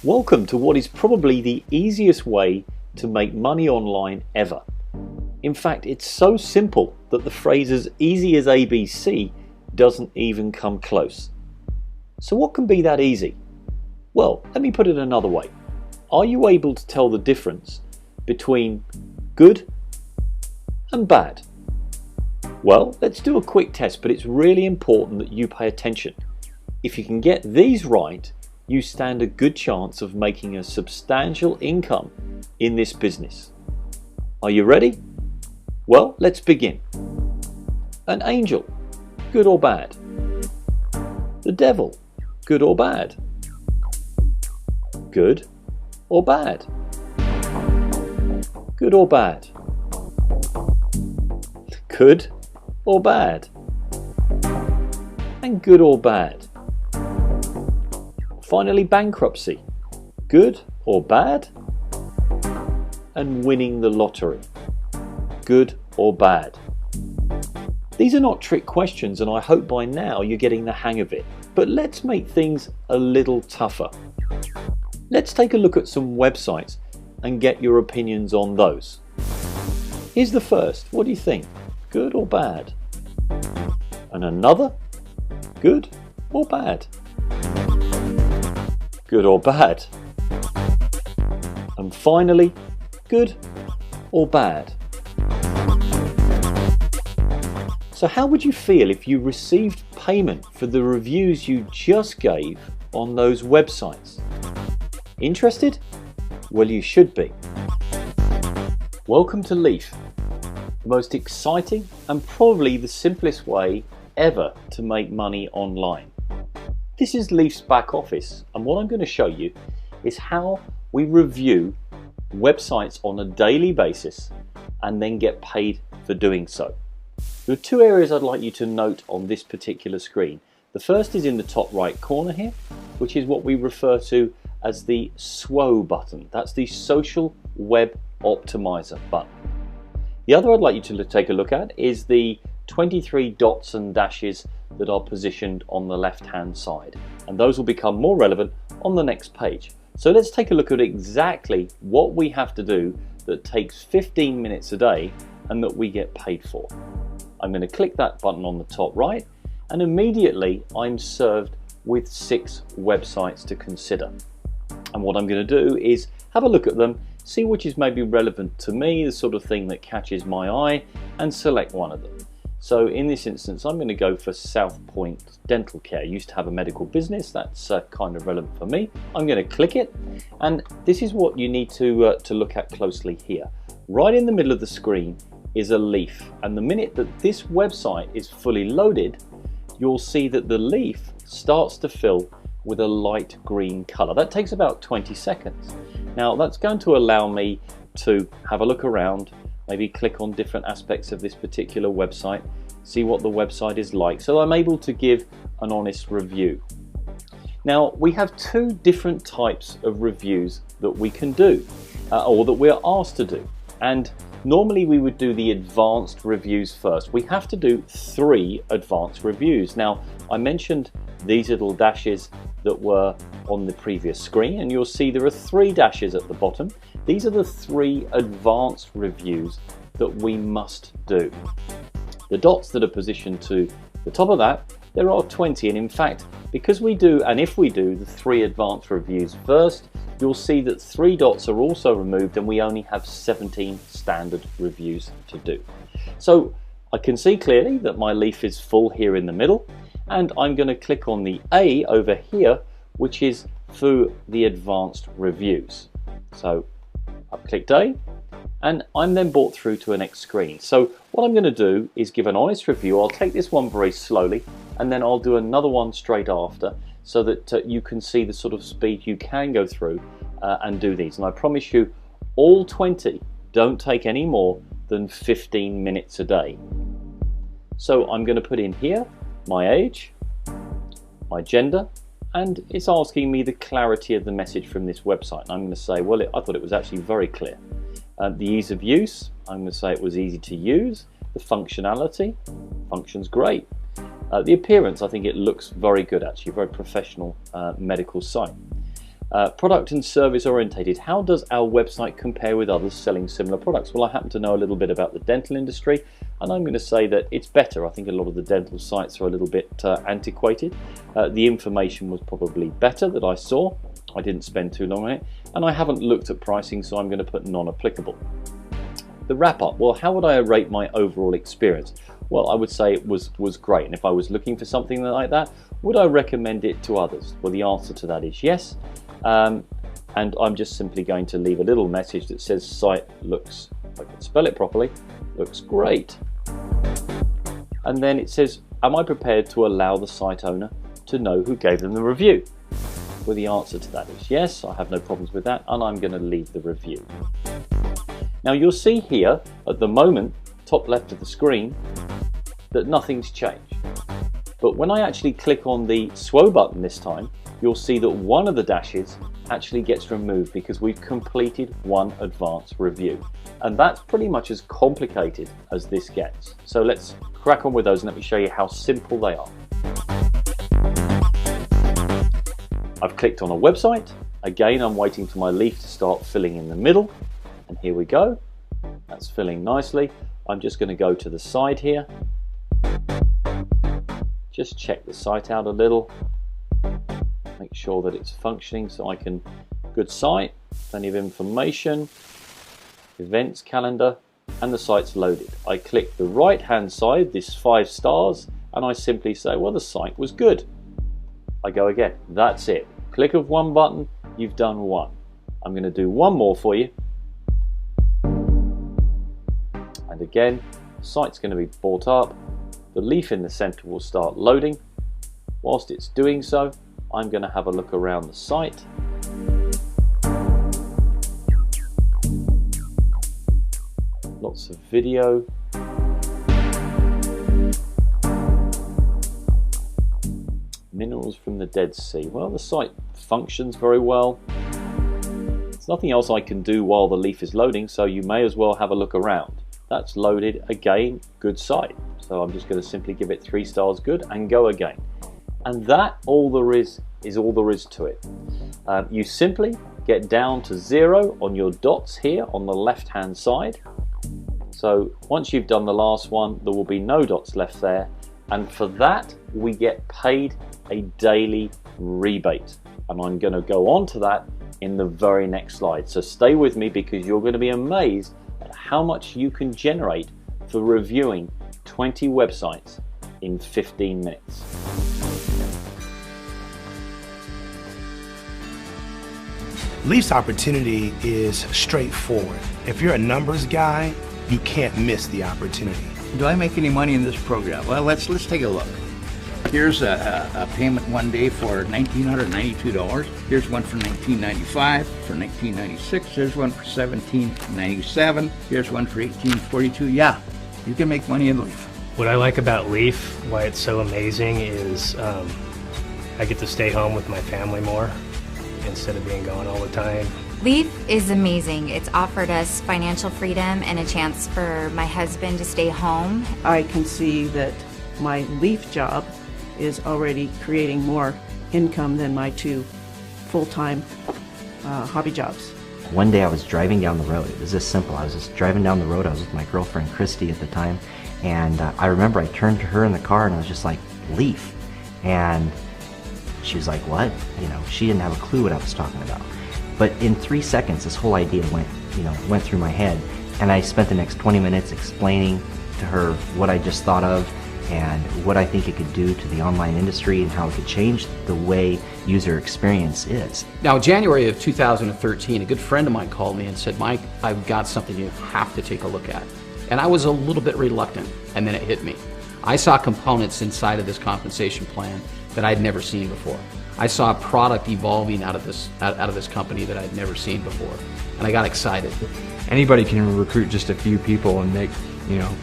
Welcome to what is probably the easiest way to make money online ever. In fact, it's so simple that the phrase as easy as ABC doesn't even come close. So what can be that easy? Well, let me put it another way. Are you able to tell the difference between good and bad? Well, let's do a quick test, but it's really important that you pay attention. If you can get these right, you stand a good chance of making a substantial income in this business. Are you ready? Well, let's begin. An angel, good or bad? The devil, good or bad? Good or bad? Good or bad? Good or bad? And good or bad? Finally, bankruptcy, good or bad? And winning the lottery, good or bad? These are not trick questions, and I hope by now you're getting the hang of it. But let's make things a little tougher. Let's take a look at some websites and get your opinions on those. Here's the first. What do you think? Good or bad? And another? Good or bad? Good or bad? And finally, good or bad? So how would you feel if you received payment for the reviews you just gave on those websites? Interested? Well, you should be. Welcome to Leaf, the most exciting and probably the simplest way ever to make money online. This is Leaf's back office, and what I'm going to show you is how we review websites on a daily basis and then get paid for doing so. There are two areas I'd like you to note on this particular screen. The first is in the top right corner here, which is what we refer to as the SWO button. That's the Social Web Optimizer button. The other I'd like you to take a look at is the 23 dots and dashes that are positioned on the left hand side, and those will become more relevant on the next page. So let's take a look at exactly what we have to do that takes 15 minutes a day and that we get paid for. I'm going to click that button on the top right, and immediately I'm served with 6 websites to consider. And what I'm going to do is have a look at them, see which is maybe relevant to me, the sort of thing that catches my eye, and select one of them. So in this instance, I'm going to go for South Point Dental Care. I used to have a medical business, that's kind of relevant for me. I'm going to click it, and this is what you need to look at closely here. Right in the middle of the screen is a leaf, and the minute that this website is fully loaded, you'll see that the leaf starts to fill with a light green color. That takes about 20 seconds. Now that's going to allow me to have a look around, maybe click on different aspects of this particular website, see what the website is like, so I'm able to give an honest review. Now we have 2 different types of reviews that we can do, or that we're asked to do, and normally we would do the advanced reviews first. We have to do 3 advanced reviews. Now I mentioned these little dashes that were on the previous screen, and you'll see there are 3 dashes at the bottom. These are the 3 advanced reviews that we must do. The dots that are positioned to the top of that, there are 20, and in fact, because we do, and if we do the 3 advanced reviews first, you'll see that 3 dots are also removed, and we only have 17 standard reviews to do. So I can see clearly that my leaf is full here in the middle, and I'm going to click on the A over here, which is for the advanced reviews. So I've clicked A, and I'm then brought through to a next screen. So what I'm going to do is give an honest review. I'll take this one very slowly, and then I'll do another one straight after, so that you can see the sort of speed you can go through and do these. And I promise you, all 20 don't take any more than 15 minutes a day. So I'm going to put in here my age, my gender, and it's asking me the clarity of the message from this website. And I'm going to say, well, I thought it was actually very clear. The ease of use, I'm going to say it was easy to use. The functionality, functions great. The appearance, I think it looks very good actually, very professional medical site. Product and service orientated. How does our website compare with others selling similar products? Well, I happen to know a little bit about the dental industry, and I'm going to say that it's better. I think a lot of the dental sites are a little bit antiquated. The information was probably better that I saw. I didn't spend too long on it, and I haven't looked at pricing, so I'm going to put non-applicable. The wrap up. Well, how would I rate my overall experience? Well, I would say it was great, and if I was looking for something like that, would I recommend it to others? Well, the answer to that is yes. And I'm just simply going to leave a little message that says site looks, if I can spell it properly, looks great. And then it says, am I prepared to allow the site owner to know who gave them the review? Well, the answer to that is yes. I have no problems with that, and I'm going to leave the review. Now you'll see here at the moment, top left of the screen, that nothing's changed. But when I actually click on the SWO button this time, you'll see that one of the dashes actually gets removed because we've completed one advanced review. And that's pretty much as complicated as this gets. So let's crack on with those and let me show you how simple they are. I've clicked on a website. Again, I'm waiting for my leaf to start filling in the middle. And here we go. That's filling nicely. I'm just going to go to the side here. Just check the site out a little. Make sure that it's functioning so I can, good site, plenty of information, events calendar, and the site's loaded. I click the right hand side, this 5 stars, and I simply say, well, the site was good. I go again, that's it. Click of one button, you've done one. I'm going to do one more for you. And again, the site's going to be brought up. The leaf in the center will start loading. Whilst it's doing so, I'm going to have a look around the site. Lots of video. Minerals from the Dead Sea. Well, the site functions very well. There's nothing else I can do while the leaf is loading, so you may as well have a look around. That's loaded again, good site. So I'm just going to simply give it 3 stars good and go again. And that all there is all there is to it. You simply get down to 0 on your dots here on the left hand side. So once you've done the last one, there will be no dots left there. And for that, we get paid a daily rebate. And I'm going to go on to that in the very next slide. So stay with me because you're going to be amazed at how much you can generate for reviewing 20 websites in 15 minutes. Leaf's opportunity is straightforward. If you're a numbers guy, you can't miss the opportunity. Do I make any money in this program? Well, let's take a look. Here's a payment one day for $1,992. Here's one for $1,995, for $1,996. Here's one for $1,797. Here's one for $1,842. Yeah, you can make money in Leaf. What I like about Leaf, why it's so amazing, is I get to stay home with my family more instead of being gone all the time. Leaf is amazing. It's offered us financial freedom and a chance for my husband to stay home. I can see that my Leaf job is already creating more income than my 2 full-time hobby jobs. One day I was driving down the road. It was this simple. I was just driving down the road. I was with my girlfriend Christy at the time, and I remember I turned to her in the car and I was just like, Leaf. And she was like, what? You know, she didn't have a clue what I was talking about. But in 3 seconds, this whole idea went through my head, and I spent the next 20 minutes explaining to her what I just thought of and what I think it could do to the online industry and how it could change the way user experience is. Now, January of 2013, a good friend of mine called me and said, Mike, I've got something you have to take a look at. And I was a little bit reluctant, and then it hit me. I saw components inside of this compensation plan that I'd never seen before. I saw a product evolving out of this company that I'd never seen before, and I got excited. Anybody can recruit just a few people and make, $1,000,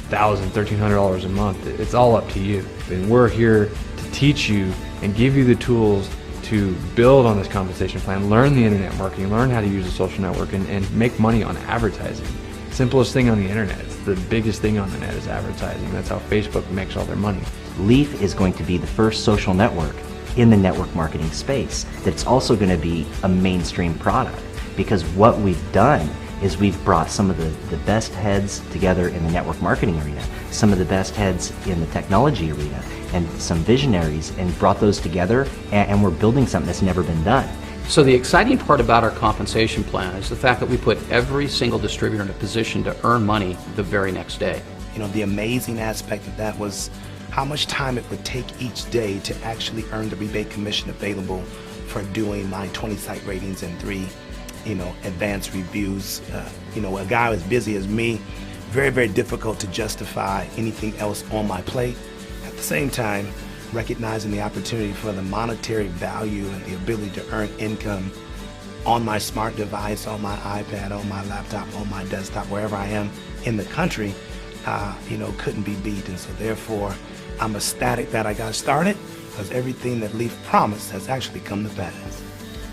$1,300 a month. It's all up to you. And we're here to teach you and give you the tools to build on this compensation plan, learn the internet marketing, learn how to use a social network, and make money on advertising. Simplest thing on the internet. It's the biggest thing on the net is advertising. That's how Facebook makes all their money. Leaf is going to be the first social network in the network marketing space, that it's also going to be a mainstream product. Because what we've done is we've brought some of the best heads together in the network marketing arena, some of the best heads in the technology arena, and some visionaries, and brought those together, and we're building something that's never been done. So the exciting part about our compensation plan is the fact that we put every single distributor in a position to earn money the very next day. You know, the amazing aspect of that was how much time it would take each day to actually earn the rebate commission available for doing my 20 site ratings and 3 advanced reviews. A guy as busy as me, very, very difficult to justify anything else on my plate. At the same time, recognizing the opportunity for the monetary value and the ability to earn income on my smart device, on my iPad, on my laptop, on my desktop, wherever I am in the country, couldn't be beat. And so therefore, I'm ecstatic that I got started, because everything that Leaf promised has actually come to pass.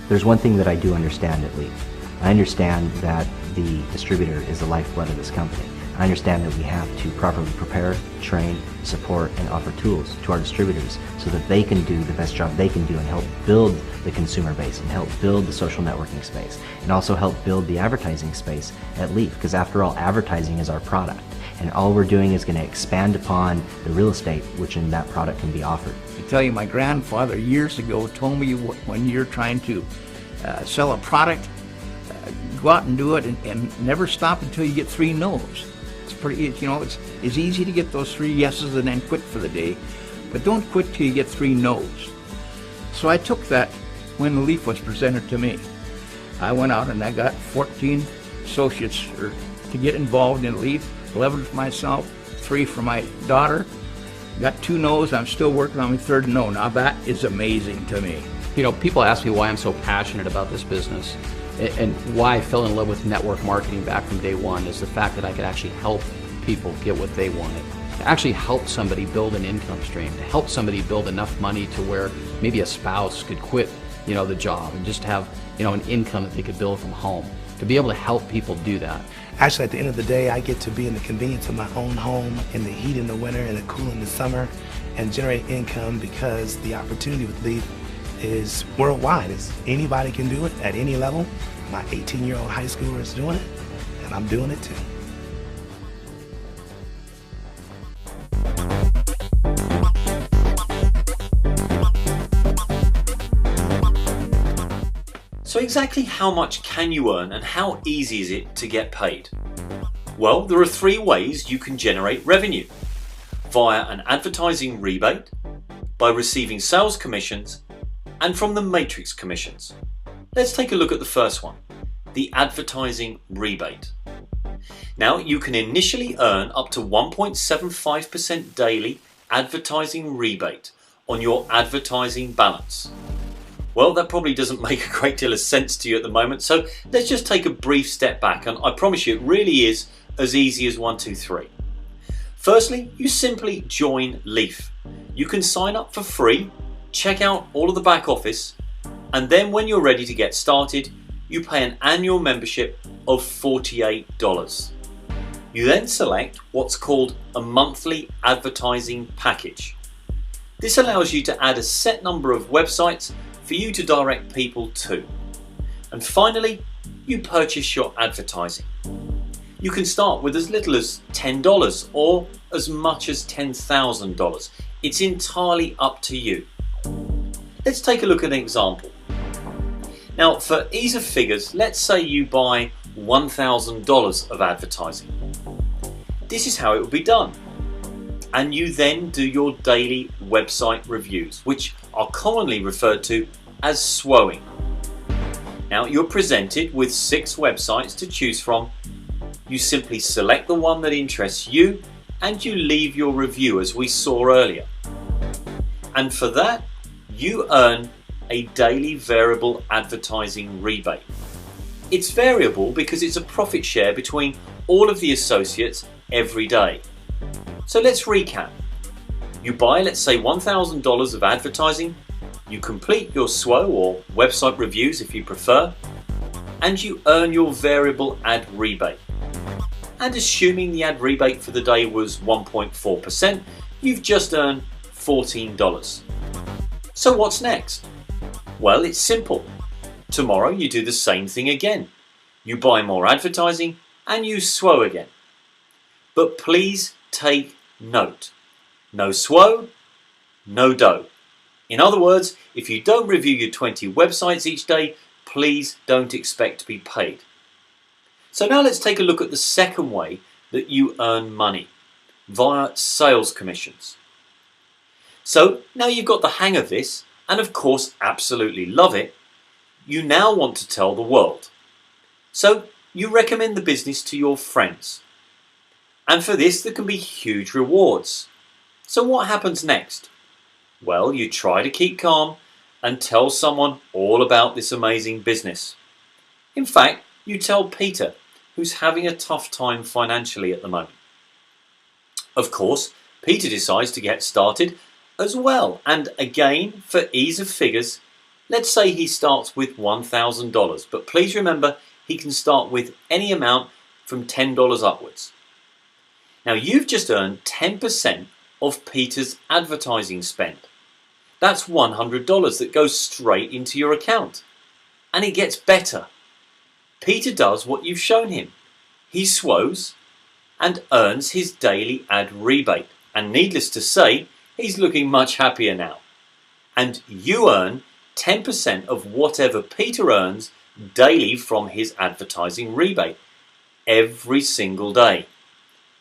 There's one thing that I do understand at Leaf. I understand that the distributor is the lifeblood of this company. I understand that we have to properly prepare, train, support, and offer tools to our distributors so that they can do the best job they can do and help build the consumer base and help build the social networking space and also help build the advertising space at Leaf, because after all, advertising is our product. And all we're doing is going to expand upon the real estate which in that product can be offered. I tell you, my grandfather years ago told me when you're trying to sell a product, go out and do it and never stop until you get 3 no's. It's pretty, it's easy to get those 3 yeses and then quit for the day, but don't quit till you get 3 no's. So I took that when the Leaf was presented to me. I went out and I got 14 associates to get involved in Leaf, 11 for myself, 3 for my daughter. Got 2 no's, I'm still working on my 3rd no. Now that is amazing to me. People ask me why I'm so passionate about this business and why I fell in love with network marketing back from day one is the fact that I could actually help people get what they wanted. To actually help somebody build an income stream, to help somebody build enough money to where maybe a spouse could quit, the job and just have, an income that they could build from home. To be able to help people do that. Actually, at the end of the day, I get to be in the convenience of my own home, in the heat in the winter and the cool in the summer, and generate income because the opportunity with Leaf is worldwide. Anybody can do it at any level. My 18-year-old high schooler is doing it, and I'm doing it too. So exactly how much can you earn and how easy is it to get paid? Well, there are 3 ways you can generate revenue. Via an advertising rebate, by receiving sales commissions, and from the matrix commissions. Let's take a look at the first one, the advertising rebate. Now, you can initially earn up to 1.75% daily advertising rebate on your advertising balance. Well, that probably doesn't make a great deal of sense to you at the moment, so let's just take a brief step back, and I promise you it really is as easy as 1, 2, 3. Firstly, you simply join Leaf. You can sign up for free, check out all of the back office, and then when you're ready to get started, you pay an annual membership of $48. You then select what's called a monthly advertising package. This allows you to add a set number of websites for you to direct people to. And finally, you purchase your advertising. You can start with as little as $10 or as much as $10,000. It's entirely up to you. Let's take a look at an example. Now, for ease of figures, let's say you buy $1,000 of advertising. This is how it would be done. And you then do your daily website reviews, which are commonly referred to as SWOing. Now, you're presented with 6 websites to choose from. You simply select the one that interests you and you leave your review as we saw earlier. And for that, you earn a daily variable advertising rebate. It's variable because it's a profit share between all of the associates every day. So let's recap. You buy, let's say, $1,000 of advertising, you complete your SWO or website reviews if you prefer, and you earn your variable ad rebate. And assuming the ad rebate for the day was 1.4%, you've just earned $14. So what's next? Well, it's simple. Tomorrow you do the same thing again. You buy more advertising and you SWO again. But please take note. No SWO, no dough. In other words, if you don't review your 20 websites each day, please don't expect to be paid. So now let's take a look at the second way that you earn money, via sales commissions. So now you've got the hang of this, and of course absolutely love it, you now want to tell the world. So you recommend the business to your friends. And for this there can be huge rewards. So what happens next? Well, you try to keep calm and tell someone all about this amazing business. In fact, you tell Peter, who's having a tough time financially at the moment. Of course, Peter decides to get started as well, and again, for ease of figures, let's say he starts with $1,000, but please remember he can start with any amount from $10 upwards. Now you've just earned 10% of Peter's advertising spend. That's $100 that goes straight into your account. And it gets better. Peter does what you've shown him. He SWOs and earns his daily ad rebate. And needless to say, he's looking much happier now. And you earn 10% of whatever Peter earns daily from his advertising rebate every single day.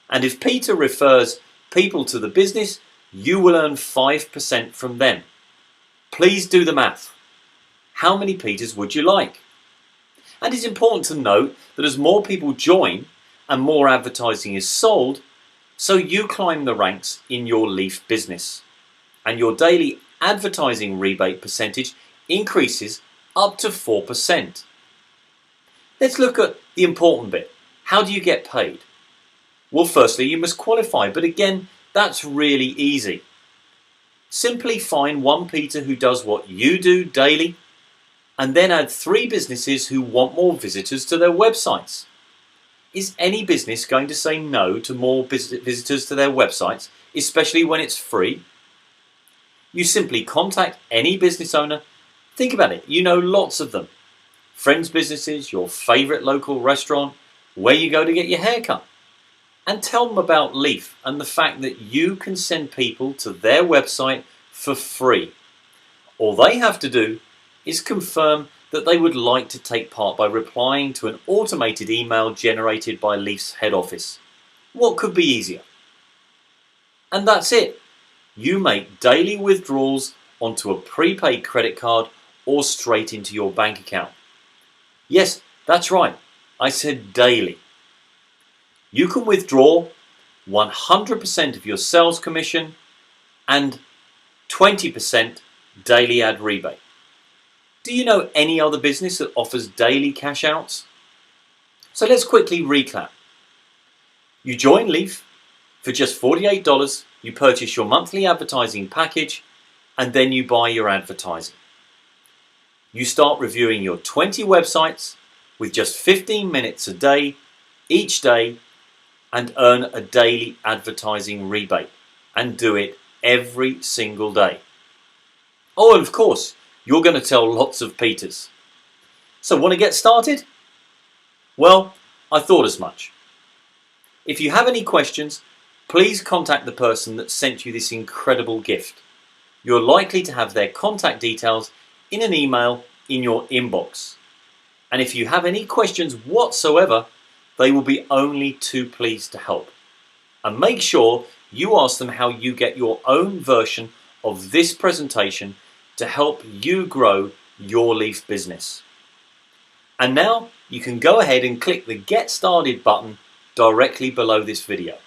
And if Peter refers people to the business, you will earn 5% from them. Please do the math. How many Peters would you like? And it's important to note that as more people join and more advertising is sold, so you climb the ranks in your Leaf business. And your daily advertising rebate percentage increases up to 4%. Let's look at the important bit. How do you get paid? Well, firstly, you must qualify, but again, that's really easy. Simply find one Peter who does what you do daily, and then add 3 businesses who want more visitors to their websites. Is any business going to say no to more visitors to their websites, especially when it's free? You simply contact any business owner. Think about it, you know lots of them. Friends' businesses, your favourite local restaurant, where you go to get your hair cut. And tell them about Leaf and the fact that you can send people to their website for free. All they have to do is confirm that they would like to take part by replying to an automated email generated by Leaf's head office. What could be easier? And that's it. You make daily withdrawals onto a prepaid credit card or straight into your bank account. Yes, that's right. I said daily. You can withdraw 100% of your sales commission and 20% daily ad rebate. Do you know any other business that offers daily cash outs? So let's quickly recap. You join Leaf for just $48, you purchase your monthly advertising package, and then you buy your advertising. You start reviewing your 20 websites with just 15 minutes a day, each day, and earn a daily advertising rebate, and do it every single day. Oh, and of course, you're going to tell lots of Peters. So want to get started? Well, I thought as much. If you have any questions, please contact the person that sent you this incredible gift. You're likely to have their contact details in an email in your inbox. And if you have any questions whatsoever, they will be only too pleased to help. And make sure you ask them how you get your own version of this presentation to help you grow your Leaf business. And now you can go ahead and click the Get Started button directly below this video.